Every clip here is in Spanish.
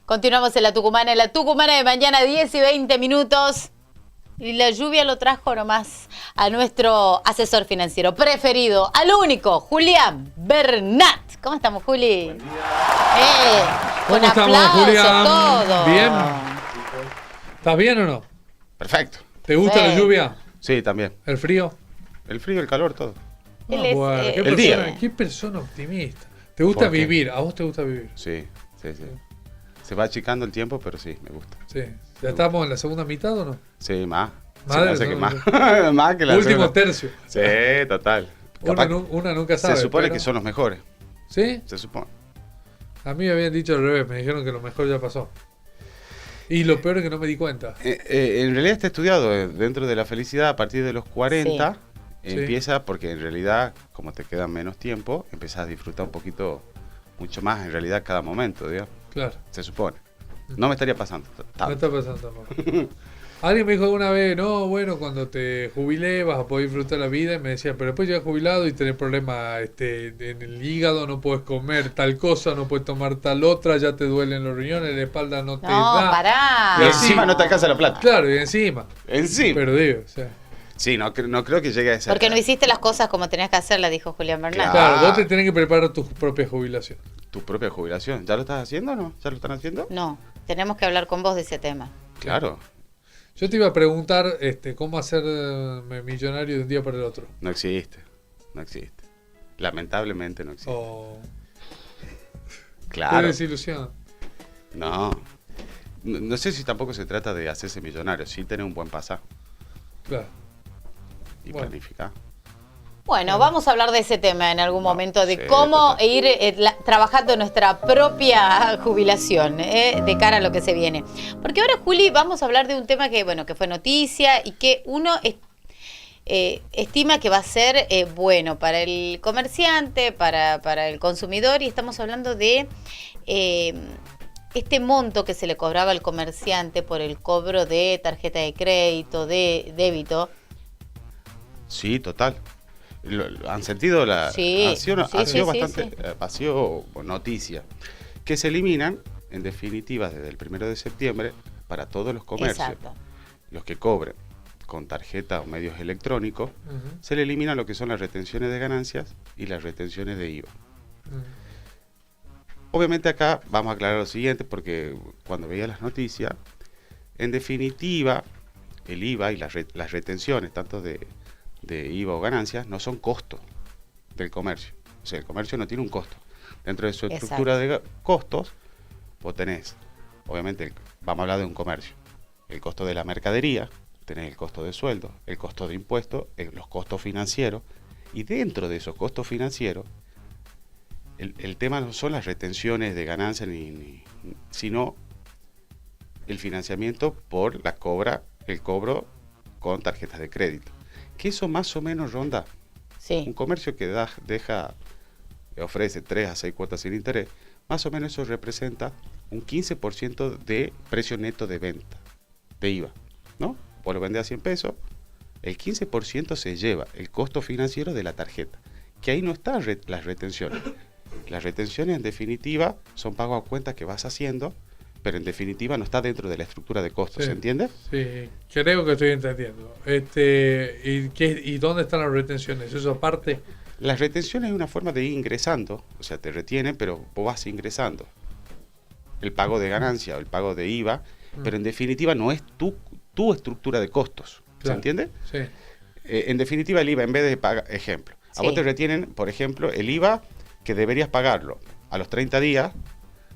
Continuamos en la Tucumana de mañana, 10 y 20 minutos. Y la lluvia lo trajo nomás a nuestro asesor financiero preferido, al único, Julián Bernat. ¿Cómo estamos, Juli? Buen día. Con ¿Cómo estamos, aplauso, Julián? todo. ¿Bien? ¿Estás bien o no? Perfecto. ¿Te gusta la Sí. lluvia? Sí, también. ¿El frío? El frío, el calor, todo. Él es, bueno, el persona, día. qué persona optimista. ¿Te gusta ¿Por qué? vivir? ¿A vos te gusta vivir? Sí, sí, sí. Se va achicando el tiempo, pero sí, me gusta. Sí. ¿Ya estamos en la segunda mitad o no? Sí, más. Más Se me de hace la que más. segunda. Más que la Último segunda. tercio. Sí, total. Una, Capaz una nunca sabe. se supone pero- que son los mejores. ¿Sí? Se supone. A mí me habían dicho al revés. Me dijeron que lo mejor ya pasó. Y lo peor es que no me di cuenta. En realidad está estudiado dentro de la felicidad a partir de los 40. Sí. Empieza porque en realidad, como te queda menos tiempo, empiezas a disfrutar un poquito, mucho más en realidad cada momento, digamos. Claro. Se supone. No me estaría pasando. No tanto. está pasando tampoco. Alguien me dijo alguna vez, no, bueno, cuando te jubilé vas a poder disfrutar la vida. Y me decía, pero después llegas jubilado y tenés problemas en el hígado, no puedes comer tal cosa, no puedes tomar tal otra, ya te duelen los riñones, la espalda no te No, da. pará. Y Y encima así- no te alcanza la plata. Claro, y encima. Encima. Pero digo, o sea, Sí, no creo que llegue a esa. Porque no hiciste las cosas como tenías que hacerlas, dijo Julián Bernat. claro, vos te tenés que preparar tu propia jubilación. Tu propia jubilación. ¿Ya lo estás haciendo o no? ¿Ya lo están haciendo? No, tenemos que hablar con vos de ese tema. Claro. Yo te iba a preguntar cómo hacerme millonario de un día para el otro. No existe. No existe. Lamentablemente no existe. O qué Claro. desilusión. No. No sé si tampoco se trata de hacerse millonario, sí tener un buen pasar Claro. y Bueno. planificar. Bueno, vamos a hablar de ese tema en algún No, momento, de sí, cómo total. ir trabajando nuestra propia jubilación de cara a lo que se viene. Porque ahora, Juli, vamos a hablar de un tema que, bueno, que fue noticia y que uno estima que va a ser bueno para el comerciante, para el consumidor, y estamos hablando de este monto que se le cobraba al comerciante por el cobro de tarjeta de crédito, de débito. Sí, total. ¿Han sentido la...? Sí, ha sido, sí, ha sí, sido sí, bastante... ha sido noticia. Que se eliminan, en definitiva, desde el 1 de septiembre, para todos los comercios. Exacto. Los que cobren con tarjeta o medios electrónicos, Ujú, se le eliminan lo que son las retenciones de ganancias y las retenciones de IVA. ujú. Obviamente acá vamos a aclarar lo siguiente, porque cuando veía las noticias, en definitiva, el IVA y las retenciones, tanto de IVA o ganancias, no son costos del comercio. O sea, el comercio no tiene un costo. Dentro de su estructura de costos, vos tenés, obviamente, vamos a hablar de un comercio, el costo de la mercadería, tenés el costo de sueldo, el costo de impuestos, los costos financieros, y dentro de esos costos financieros, el tema no son las retenciones de ganancias, sino el financiamiento por el cobro con tarjetas de crédito. Que eso más o menos ronda. Un Sí. comercio que ofrece 3 a 6 cuotas sin interés, más o menos eso representa un 15% de precio neto de venta, de IVA, ¿no? Vos lo vendés a 100 pesos, el 15% se lleva el costo financiero de la tarjeta, que ahí no están las retenciones. Las retenciones, en definitiva, son pagos a cuenta que vas haciendo, pero en definitiva no está dentro de la estructura de costos, Sí. ¿se entiende? Sí, creo que estoy entendiendo. ¿Y dónde están las retenciones? Eso aparte. Las retenciones es una forma de ir ingresando, o sea, te retienen, pero vos vas ingresando. El pago de ganancia o el pago de IVA, pero en definitiva no es tu estructura de costos, ¿se Claro. entiende? Sí. En definitiva, el IVA, en vez de pagar, ejemplo, a vos Sí. te retienen, por ejemplo, el IVA que deberías pagarlo a los 30 días,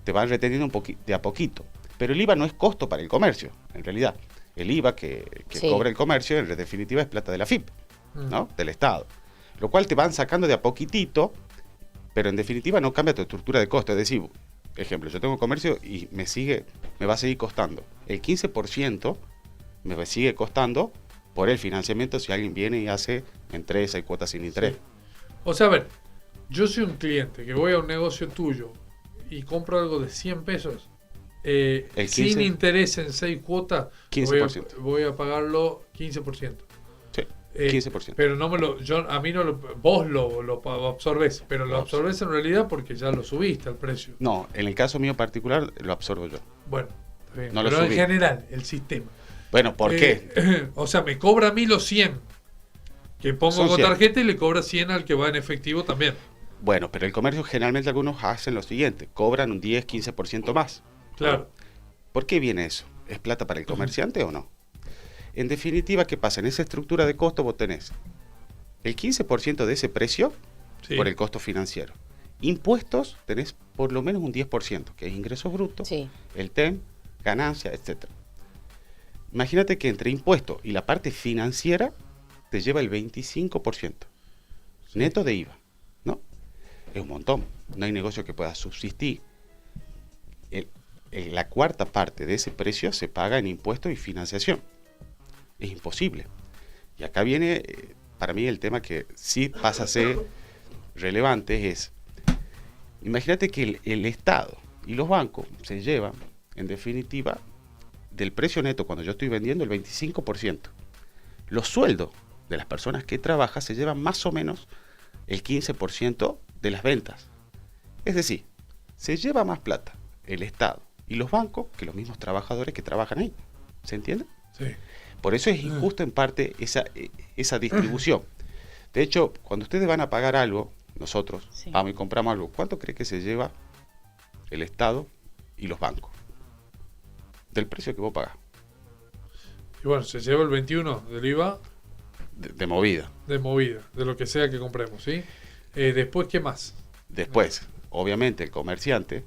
te van reteniendo de a poquito. Pero el IVA no es costo para el comercio, en realidad. El IVA que Sí. cobra el comercio, en definitiva, es plata de la FIP, Mm. ¿no? Del Estado. Lo cual te van sacando de a poquitito, pero en definitiva no cambia tu estructura de costo. Es decir, ejemplo, yo tengo comercio y me va a seguir costando. El 15% me sigue costando por el financiamiento si alguien viene y hace en 3 hay cuotas sin interés. Sí. O sea, a ver, yo soy un cliente que voy a un negocio tuyo y compro algo de 100 pesos. El Sin 15. interés en 6 cuotas, 15%. voy a pagarlo 15%. Sí. 15%. Pero no me lo, yo, a mí no lo, vos lo absorbés, pero lo absorbés en realidad porque ya lo subiste al precio. No, en el caso mío particular lo absorbo yo. Bueno, está bien, No lo pero en subí. general, el sistema. Bueno, ¿por qué? O sea, me cobra a mí los 100 que pongo Son con 100. tarjeta y le cobra 100 al que va en efectivo también. Bueno, pero el comercio generalmente algunos hacen lo siguiente, cobran un 10, 15% más. Claro. ¿Por qué viene eso? ¿Es plata para el comerciante o no? En definitiva, ¿qué pasa? En esa estructura de costo vos tenés el 15% de ese precio Sí. por el costo financiero. Impuestos tenés por lo menos un 10%, que es ingresos brutos, Sí. el TEM, ganancia, etc. Imagínate que entre impuestos y la parte financiera te lleva el 25% neto de IVA, ¿no? Es un montón. No hay negocio que pueda subsistir. La cuarta parte de ese precio se paga en impuestos y financiación. Es imposible. Y acá viene, para mí, el tema que sí pasa a ser relevante es, imagínate que el Estado y los bancos se llevan, en definitiva, del precio neto cuando yo estoy vendiendo el 25%. Los sueldos de las personas que trabajan se llevan más o menos el 15% de las ventas. Es decir, se lleva más plata el Estado y los bancos que los mismos trabajadores que trabajan ahí. ¿Se entiende? Sí. Por eso es injusta en parte esa distribución. De hecho, cuando ustedes van a pagar algo, nosotros Sí. vamos y compramos algo, ¿cuánto cree que se lleva el Estado y los bancos? Del precio que vos pagás, Y bueno, se lleva el 21 del IVA de movida. de movida, de lo que sea que compremos, ¿sí? Después, ¿qué más? Después, obviamente, el comerciante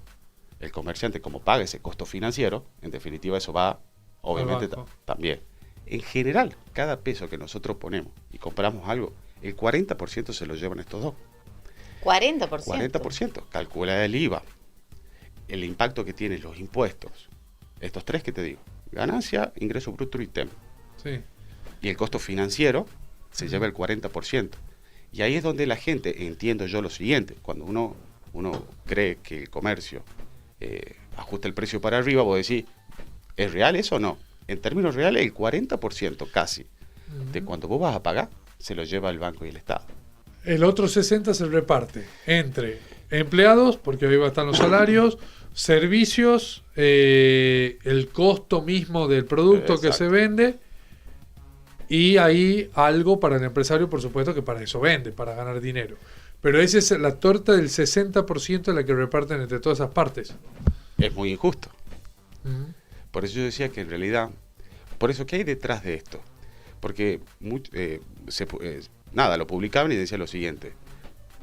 como paga ese costo financiero, en definitiva eso va, obviamente, banco. también. En general, cada peso que nosotros ponemos y compramos algo, el 40% se lo llevan estos dos. 40%. 40%. Calcula el IVA, el impacto que tienen los impuestos. Estos tres que te digo, ganancia, ingreso bruto y TEM. Sí. Y el costo financiero se lleva el 40%. Y ahí es donde la gente, entiendo yo lo siguiente, cuando uno cree que el comercio ajusta el precio para arriba, vos decís, ¿es real eso o no? En términos reales, el 40% casi de cuando vos vas a pagar, se lo lleva el banco y el Estado. El otro 60 se reparte entre empleados, porque ahí están los salarios, servicios, el costo mismo del producto que Exacto. se vende, y ahí algo para el empresario, por supuesto, que para eso vende, para ganar dinero. Pero esa es la torta del 60% de la que reparten entre todas esas partes. Es muy injusto. Ujú. Por eso yo decía que en realidad, por eso, ¿qué hay detrás de esto? Porque lo publicaban y decía lo siguiente,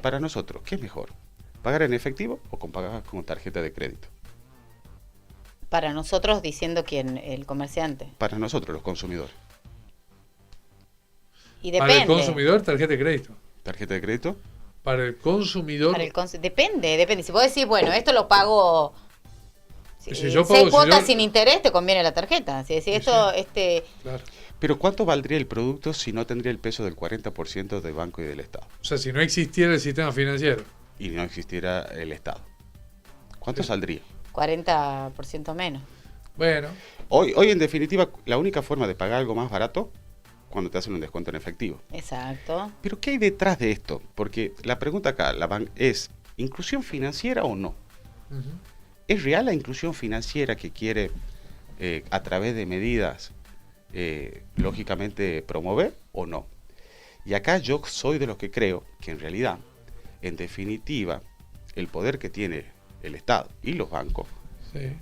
para nosotros, ¿qué es mejor? ¿Pagar en efectivo o pagar con tarjeta de crédito? Para nosotros, diciendo quién, el comerciante. Para nosotros, los consumidores. Y Para depende. el consumidor, tarjeta de crédito. ¿Tarjeta de crédito? Para el consumidor, Para el depende. Si vos decís, bueno, esto lo pago. Si yo 6 pago- si cuotas yo- sin interés, te conviene la tarjeta. Si decís esto, claro. Pero ¿cuánto valdría el producto si no tendría el peso del 40% del banco y del Estado? O sea, si no existiera el sistema financiero. Y no existiera el Estado. ¿Cuánto saldría? 40% menos. Bueno, Hoy, en definitiva, la única forma de pagar algo más barato cuando te hacen un descuento en efectivo. Exacto. Pero ¿qué hay detrás de esto? Porque la pregunta acá es, ¿inclusión financiera o no? ujú, ¿Es real la inclusión financiera que quiere, a través de medidas, lógicamente, promover o no? Y acá yo soy de los que creo que en realidad, en definitiva, el poder que tiene el Estado y los bancos sí.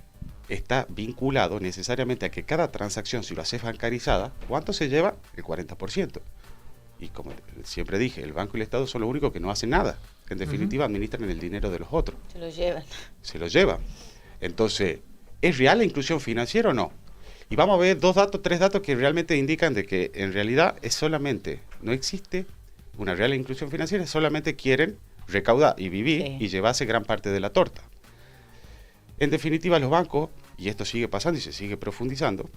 está vinculado necesariamente a que cada transacción, si lo haces bancarizada, ¿cuánto se lleva? El 40%. Y como siempre dije, el banco y el Estado son los únicos que no hacen nada. En definitiva, administran el dinero de los otros. Se lo llevan. Se lo llevan. Entonces, ¿es real la inclusión financiera o no? Y vamos a ver tres datos que realmente indican de que en realidad no existe una real inclusión financiera, solamente quieren recaudar y vivir Sí. y llevarse gran parte de la torta. En definitiva, los bancos, y esto sigue pasando y se sigue profundizando,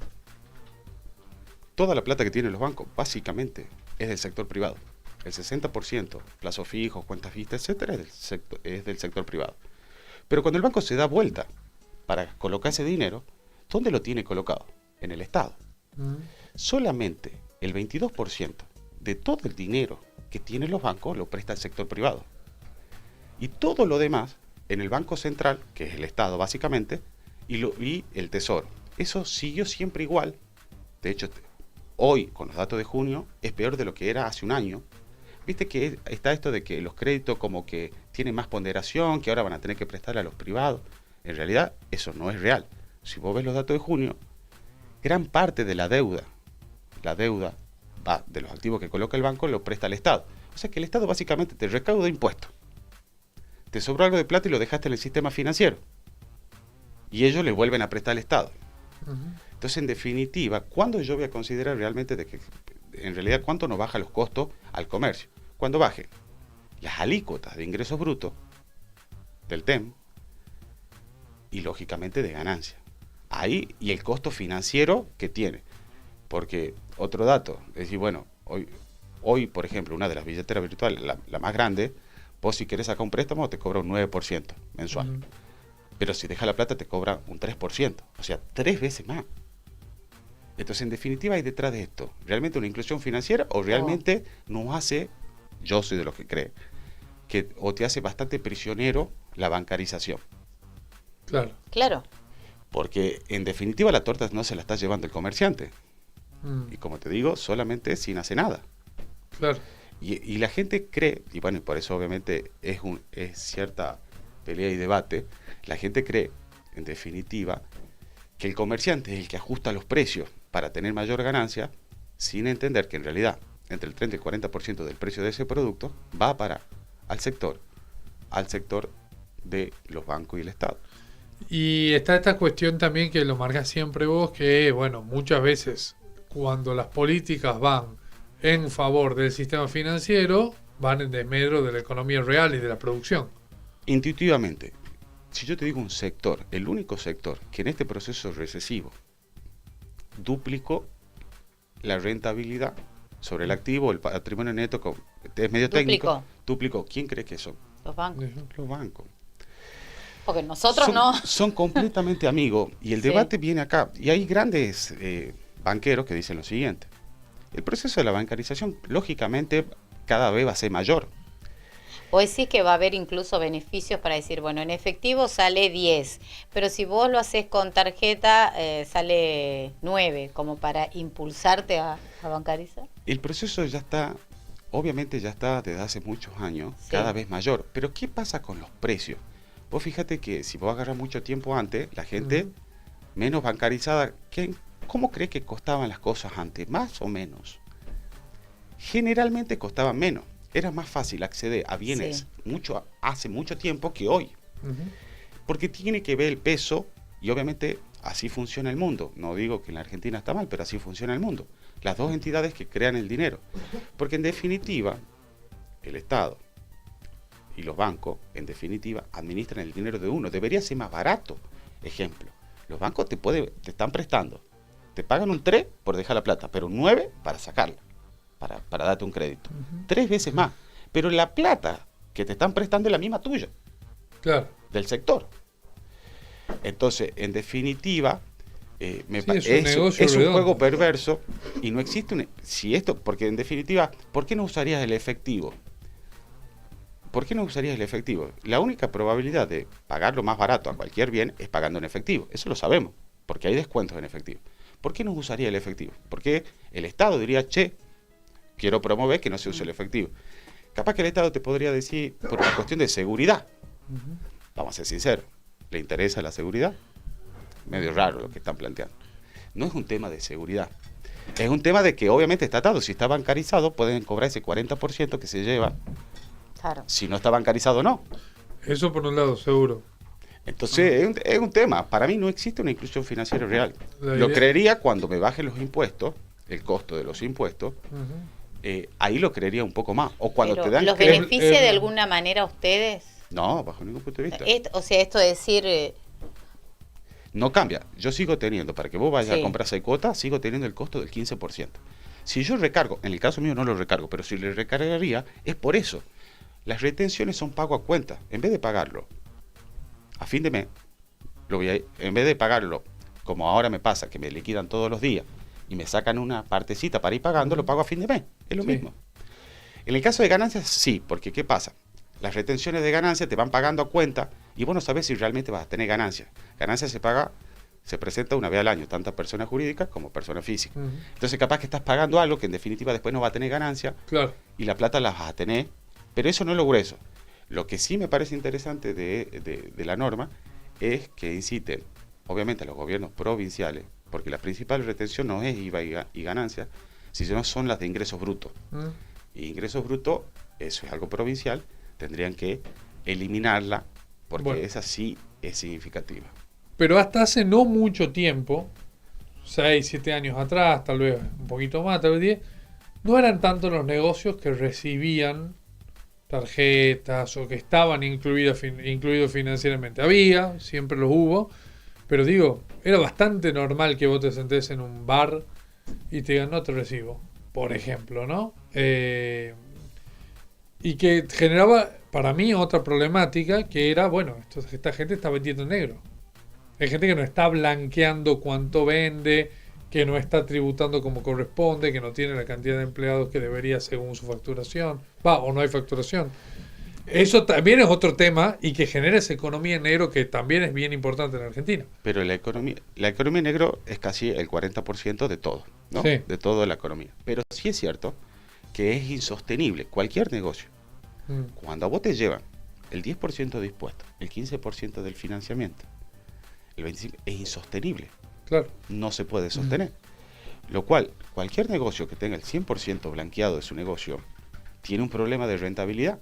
toda la plata que tienen los bancos básicamente es del sector privado. El 60%, plazos fijos, cuentas vistas, etcétera, es del sector privado. Pero cuando el banco se da vuelta para colocar ese dinero, ¿dónde lo tiene colocado? En el Estado. ujú, Solamente el 22% de todo el dinero que tienen los bancos lo presta el sector privado. Y todo lo demás en el Banco Central, que es el Estado básicamente, y el Tesoro. Eso siguió siempre igual. De hecho, hoy, con los datos de junio, es peor de lo que era hace un año. Viste que está esto de que los créditos como que tienen más ponderación, que ahora van a tener que prestar a los privados. En realidad, eso no es real. Si vos ves los datos de junio, gran parte de la deuda va de los activos que coloca el banco, lo presta al Estado. O sea que el Estado básicamente te recauda impuestos. Te sobró algo de plata y lo dejaste en el sistema financiero. Y ellos le vuelven a prestar al Estado. Entonces, en definitiva, ¿cuándo yo voy a considerar realmente de que, en realidad, cuánto nos baja los costos al comercio? Cuando bajen las alícuotas de ingresos brutos del TEM y, lógicamente, de ganancia. Ahí, y el costo financiero que tiene. Porque, otro dato, es decir, bueno, hoy por ejemplo, una de las billeteras virtuales, la más grande, vos si querés sacar un préstamo te cobra un 9% mensual. Pero si dejas la plata te cobra un 3%, o sea, 3 veces más. Entonces, en definitiva, hay detrás de esto realmente una inclusión financiera o realmente nos hace, yo soy de los que cree, que o te hace bastante prisionero la bancarización. Claro. Porque, en definitiva, la torta no se la está llevando el comerciante. Y como te digo, solamente sin hacer nada. Claro. Y la gente cree, y bueno, y por eso obviamente es cierta pelea y debate, la gente cree, en definitiva, que el comerciante es el que ajusta los precios para tener mayor ganancia, sin entender que en realidad entre el 30 y el 40% del precio de ese producto va a parar al sector de los bancos y el Estado. Y está esta cuestión también que lo marcas siempre vos, que bueno, muchas veces cuando las políticas van en favor del sistema financiero, van en desmedro de la economía real y de la producción. Intuitivamente, si yo te digo un sector, el único sector que en este proceso recesivo duplicó la rentabilidad sobre el activo, el patrimonio neto, es medio técnico, duplicó. ¿Quién cree que son? Los bancos. Los bancos. Porque nosotros no. Son completamente amigos y el debate viene acá. Y hay grandes banqueros que dicen lo siguiente. El proceso de la bancarización, lógicamente, cada vez va a ser mayor. O decís que va a haber incluso beneficios para decir, bueno, en efectivo sale 10, pero si vos lo haces con tarjeta, sale 9, como para impulsarte a bancarizar. El proceso ya está, obviamente ya está desde hace muchos años, cada vez mayor. Pero ¿qué pasa con los precios? Vos fíjate que si vos agarras mucho tiempo antes, la gente menos bancarizada, ¿cómo cree que costaban las cosas antes? ¿Más o menos? Generalmente costaban menos. Era más fácil acceder a bienes hace mucho tiempo que hoy. Porque tiene que ver el peso y obviamente así funciona el mundo. No digo que en la Argentina está mal, pero así funciona el mundo. Las dos entidades que crean el dinero. Porque en definitiva, el Estado y los bancos, en definitiva, administran el dinero de uno. Debería ser más barato. Ejemplo, los bancos te están prestando. Te pagan un 3 por dejar la plata, pero un 9 para sacarla. Para darte un crédito. 3 veces más. Pero la plata que te están prestando es la misma tuya. Claro. Del sector. Entonces, en definitiva, es un juego perverso y no existe porque en definitiva, ¿por qué no usarías el efectivo? ¿Por qué no usarías el efectivo? La única probabilidad de pagarlo más barato a cualquier bien es pagando en efectivo. Eso lo sabemos, porque hay descuentos en efectivo. ¿Por qué no usaría el efectivo? Porque el Estado diría, quiero promover que no se use el efectivo. Capaz que el Estado te podría decir, por una cuestión de seguridad, vamos a ser sinceros, ¿le interesa la seguridad? Medio raro lo que están planteando. No es un tema de seguridad. Es un tema de que obviamente está atado. Si está bancarizado, pueden cobrar ese 40% que se lleva. Claro. Si no está bancarizado, no. Eso por un lado, seguro. Entonces, es un tema. Para mí no existe una inclusión financiera real. Lo creería cuando me bajen los impuestos, el costo de los impuestos, ahí lo creería un poco más. O cuando te dan ¿los beneficia de alguna manera a ustedes? No, bajo ningún punto de vista. Esto de decir... No cambia. Yo sigo teniendo, para que vos vayas a comprar 6 cuotas, sigo teniendo el costo del 15%. Si yo recargo, en el caso mío no lo recargo, pero si le recargaría, es por eso. Las retenciones son pago a cuenta. En vez de pagarlo a fin de mes, en vez de pagarlo como ahora me pasa, que me liquidan todos los días, y me sacan una partecita para ir pagando, lo pago a fin de mes. Es lo Sí. mismo. En el caso de ganancias, sí, porque ¿qué pasa? Las retenciones de ganancias te van pagando a cuenta y vos no sabés si realmente vas a tener ganancias. Ganancias se presenta una vez al año, tanto persona jurídica como persona física. Ujú. Entonces capaz que estás pagando algo que en definitiva después no va a tener ganancia Claro. y la plata la vas a tener, pero eso no es lo grueso. Lo que sí me parece interesante de la norma es que inciten, obviamente, a los gobiernos provinciales, porque la principal retención no es IVA y ganancias, sino son las de ingresos brutos. Mm. Y ingresos brutos, eso es algo provincial, tendrían que eliminarla, porque Bueno. esa sí es significativa. Pero hasta hace no mucho tiempo, 6, 7 años atrás, tal vez un poquito más, tal vez 10, no eran tantos los negocios que recibían tarjetas o que estaban incluidos financieramente. Había, siempre los hubo, pero digo, era bastante normal que vos te sentés en un bar y te digan, no te recibo, por ejemplo, ¿no? Y que generaba para mí otra problemática que era, bueno, esta gente está vendiendo en negro. Hay gente que no está blanqueando cuánto vende, que no está tributando como corresponde, que no tiene la cantidad de empleados que debería según su facturación, o no hay facturación. Eso también es otro tema y que genera esa economía en negro que también es bien importante en Argentina. Pero la economía en negro es casi el 40% de todo, ¿no? Sí. De toda la economía. Pero sí es cierto que es insostenible cualquier negocio. Cuando a vos te llevan el 10% de impuestos, el 15% del financiamiento, el 25% es insostenible. Claro. No se puede sostener. Lo cual, cualquier negocio que tenga el 100% blanqueado de su negocio tiene un problema de rentabilidad.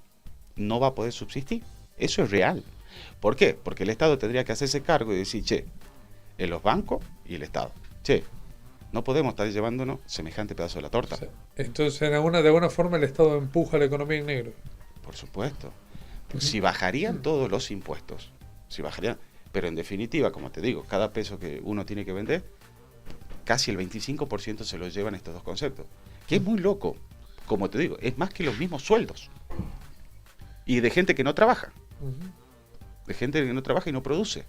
No va a poder subsistir. Eso es real. ¿Por qué? Porque el Estado tendría que hacerse cargo y decir, che, en los bancos y el Estado, che, no podemos estar llevándonos semejante pedazo de la torta. O sea, entonces, de alguna forma, el Estado empuja la economía en negro. Por supuesto. Si bajarían todos los impuestos, pero en definitiva, como te digo, cada peso que uno tiene que vender, casi el 25% se lo llevan estos dos conceptos. Que es muy loco. Como te digo, es más que los mismos sueldos. Y de gente que no trabaja. De gente que no trabaja y no produce.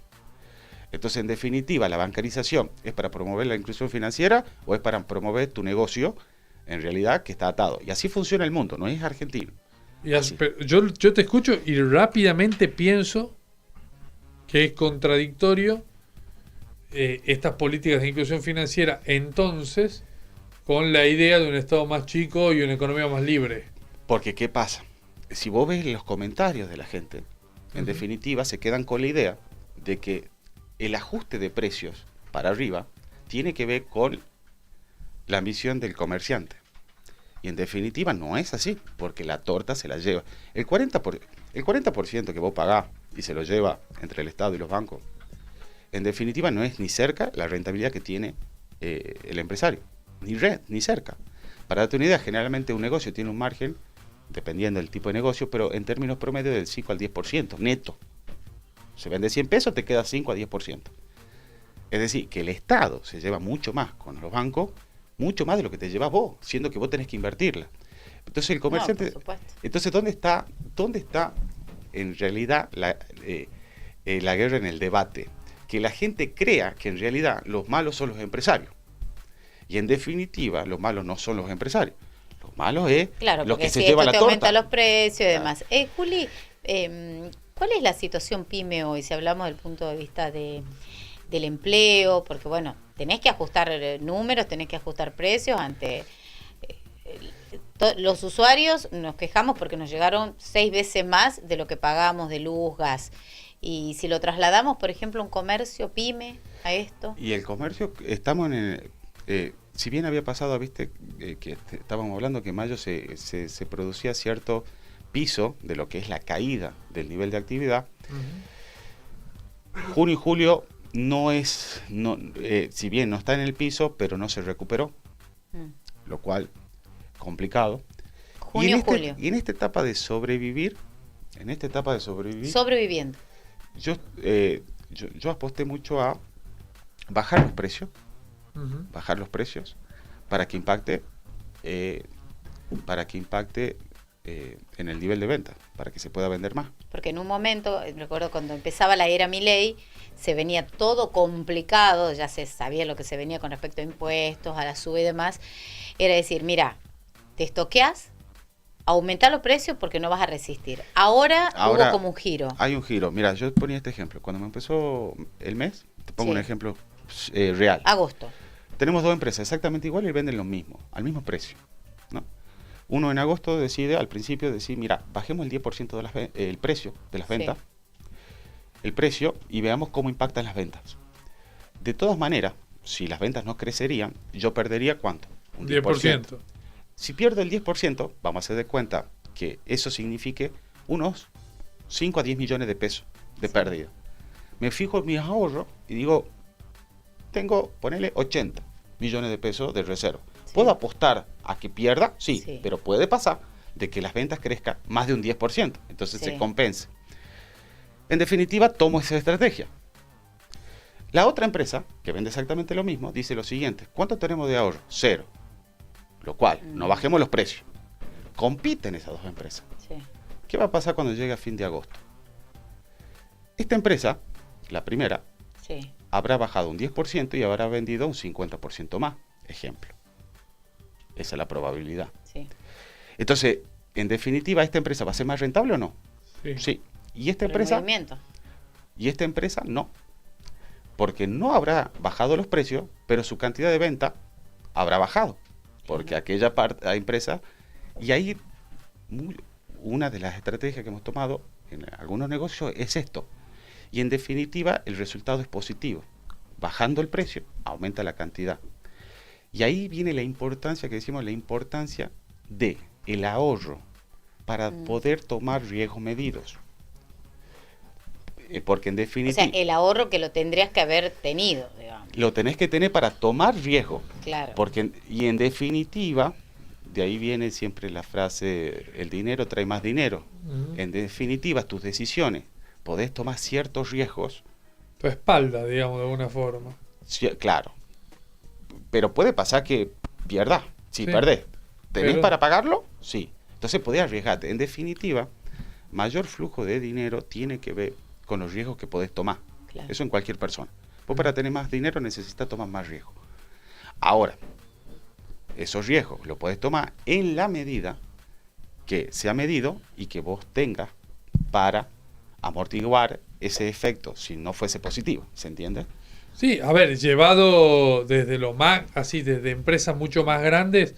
Entonces, en definitiva, la bancarización es para promover la inclusión financiera o es para promover tu negocio, en realidad, que está atado. Y así funciona el mundo, no es argentino. Pero yo te escucho y rápidamente pienso que es contradictorio estas políticas de inclusión financiera entonces con la idea de un Estado más chico y una economía más libre. Porque, ¿qué pasa? Si vos ves los comentarios de la gente, en definitiva se quedan con la idea de que el ajuste de precios para arriba tiene que ver con la ambición del comerciante. Y en definitiva no es así, porque la torta se la lleva. El 40% que vos pagás y se lo lleva entre el Estado y los bancos, en definitiva no es ni cerca la rentabilidad que tiene el empresario. Ni cerca. Para darte una idea, generalmente un negocio tiene un margen, dependiendo del tipo de negocio, pero en términos promedio del 5 al 10%, neto. Se vende 100 pesos, te queda 5 a 10%. Es decir, que el Estado se lleva mucho más con los bancos, mucho más de lo que te llevas vos, siendo que vos tenés que invertirla. Entonces el comerciante... No, por supuesto. Entonces, ¿dónde está en realidad la guerra en el debate? Que la gente crea que en realidad los malos son los empresarios. Y en definitiva, los malos no son los empresarios. Los malos es Claro, lo porque que se si lleva esto la te torta. aumenta los precios y demás. Juli, ¿cuál es la situación pyme hoy? Si hablamos del punto de vista del empleo, porque bueno, tenés que ajustar números, tenés que ajustar precios ante los usuarios. Nos quejamos porque nos llegaron 6 veces más de lo que pagábamos de luz, gas. Y si lo trasladamos, por ejemplo, a un comercio pyme a esto. Y el comercio, estamos en si bien había pasado, viste, que estábamos hablando que en mayo se producía cierto piso de lo que es la caída del nivel de actividad. Junio y julio si bien no está en el piso, pero no se recuperó, lo cual complicado. Junio, julio. Y en esta etapa de sobrevivir, Sobreviviendo. yo aposté mucho a bajar los precios, para que impacte en el nivel de venta, para que se pueda vender más. Porque en un momento, recuerdo cuando empezaba la era Milei, se venía todo complicado, ya se sabía lo que se venía con respecto a impuestos, a la suba y demás. Era decir, mira, te estoqueas, aumentar los precios porque no vas a resistir. Ahora hubo como un giro. Hay un giro. Mira, yo ponía este ejemplo. Cuando me empezó el mes, te pongo Sí. un ejemplo real. Agosto. Tenemos dos empresas exactamente iguales y venden lo mismo, al mismo precio, ¿no? Uno en agosto decide, al principio, decir, mira, bajemos el 10% el precio de las Sí. ventas, el precio, y veamos cómo impactan las ventas. De todas maneras, si las ventas no crecerían, yo perdería ¿cuánto? Un 10%. Si pierdo el 10%, vamos a hacer de cuenta que eso signifique unos 5 a 10 millones de pesos de pérdida. Me fijo en mis ahorros y digo, tengo, ponele 80 millones de pesos de reserva. Sí. ¿Puedo apostar a que pierda? Sí, Sí. pero puede pasar de que las ventas crezcan más de un 10%. Entonces Sí. se compense. En definitiva, tomo esa estrategia. La otra empresa, que vende exactamente lo mismo, dice lo siguiente: ¿cuánto tenemos de ahorro? 0. Lo cual, no bajemos los precios. Compiten esas dos empresas. Sí. ¿Qué va a pasar cuando llegue a fin de agosto? Esta empresa, la primera, Sí. habrá bajado un 10% y habrá vendido un 50% más. Ejemplo. Esa es la probabilidad. Sí. Entonces, en definitiva, ¿esta empresa va a ser más rentable o no? Sí. Sí. ¿Y esta Por el empresa? movimiento. Y esta empresa no. Porque no habrá bajado los precios, pero su cantidad de venta habrá bajado. Porque aquella empresa, y ahí una de las estrategias que hemos tomado en algunos negocios es esto. Y en definitiva, el resultado es positivo. Bajando el precio, aumenta la cantidad. Y ahí viene la importancia, que decimos, la importancia de el ahorro para poder tomar riesgos medidos. Porque en O definitiva, sea, el ahorro que lo tendrías que haber tenido, digamos. lo tenés que tener para tomar riesgo. Claro. Porque, y en definitiva, de ahí viene siempre la frase, el dinero trae más dinero. Ujú. En definitiva, tus decisiones, podés tomar ciertos riesgos, Tu espalda, digamos, de alguna forma. claro. Pero puede pasar que pierdas. Si Sí. perdés, ¿tenés Pero- para pagarlo? Sí. Entonces podés arriesgarte. En definitiva, mayor flujo de dinero tiene que ver con los riesgos que podés tomar. Claro. Eso en cualquier persona. Vos para tener más dinero necesitas tomar más riesgo. Ahora, esos riesgos los podés tomar en la medida que sea medido y que vos tengas para amortiguar ese efecto si no fuese positivo. ¿Se entiende? Sí, a ver, llevado desde lo más, así, desde empresas mucho más grandes,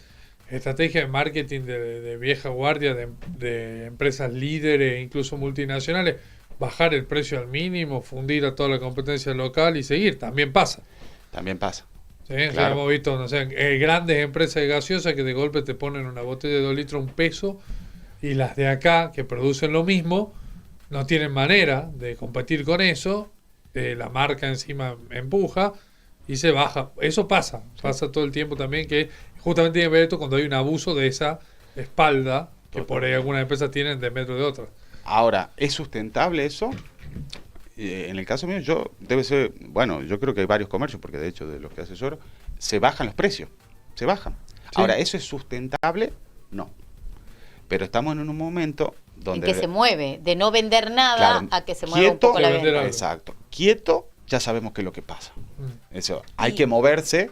estrategia de marketing de vieja guardia, de empresas líderes, incluso multinacionales, bajar el precio al mínimo, fundir a toda la competencia local y seguir, también pasa. También pasa. ¿Sí? O sea, Claro. hemos visto, no sé, grandes empresas de gaseosa que de golpe te ponen una botella de 2 litros a $1 y las de acá, que producen lo mismo, no tienen manera de competir con eso, la marca encima empuja y se baja. Eso pasa todo el tiempo también, que justamente tiene que ver esto cuando hay un abuso de esa espalda que por ahí algunas empresas tienen de metro de otras. Ahora, ¿es sustentable eso? En el caso mío, debe ser, bueno, yo creo que hay varios comercios, porque de hecho de los que asesoro, se bajan los precios, se bajan. Sí. Ahora, ¿eso es sustentable? No. Pero estamos en un momento En donde... que se mueve, de no vender nada Claro, a que se mueva un quieto, poco la de vender venta. algo. Exacto. Quieto, ya sabemos qué es lo que pasa. Eso, hay Y- que moverse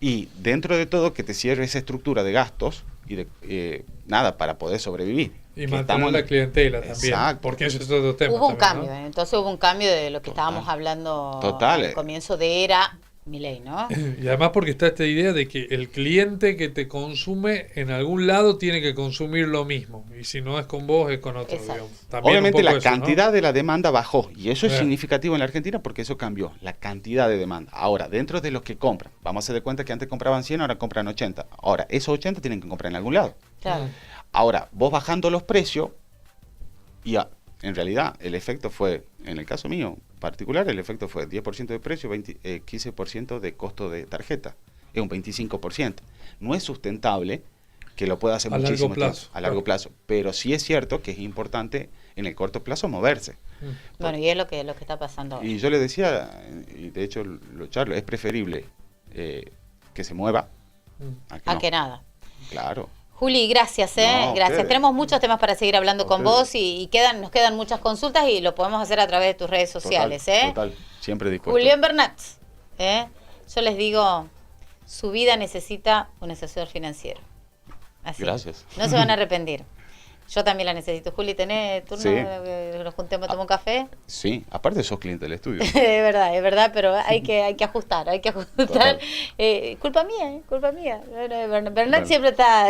y dentro de todo que te cierre esa estructura de gastos y de nada para poder sobrevivir. Y Que mantener estamos la en- clientela también, Exacto. porque eso es otro tema. Hubo un también, cambio, ¿no? entonces hubo un cambio de lo que Total. estábamos hablando Total. al comienzo de era Milei, ¿no? Y además porque está esta idea de que el cliente que te consume en algún lado tiene que consumir lo mismo. Y si no es con vos, es con otro. Exacto. Digamos. También Obviamente un poco la eso, ¿no? cantidad de la demanda bajó y eso es Eh. significativo en la Argentina porque eso cambió, la cantidad de demanda. Ahora, dentro de los que compran, vamos a hacer de cuenta que antes compraban 100, ahora compran 80. Ahora, esos 80 tienen que comprar en algún lado. Claro. Ahora, vos bajando los precios y en realidad el efecto fue, en el caso mío particular, el efecto fue 10% de precio, 15% de costo de tarjeta. Es un 25%. No es sustentable que lo pueda hacer A largo muchísimo plazo, tiempo, a largo claro. plazo. Pero sí es cierto que es importante en el corto plazo moverse. Bueno, y es lo que está pasando ahora. Y yo le decía, y de hecho lo es preferible que se mueva Mm. a que A no. que nada. Claro. Juli, gracias, No, gracias. ustedes. Tenemos muchos temas para seguir hablando con Ustedes. vos y nos quedan muchas consultas y lo podemos hacer a través de tus redes sociales, Total, siempre dispuesto. Julián Bernat, yo les digo, su vida necesita un asesor financiero. Así. Gracias. No se van a arrepentir. Yo también la necesito. Juli, ¿tenés turno? Sí. Nos juntemos a tomar un café. Sí, aparte sos cliente del estudio. Es verdad, pero hay que ajustar, Total. Culpa mía. Bernat Bueno. siempre está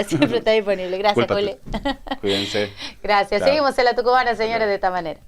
disponible. Gracias, Culpa Juli. tuya. Cuídense. Gracias. Chao. Seguimos en la Tucumana, señores, de esta manera.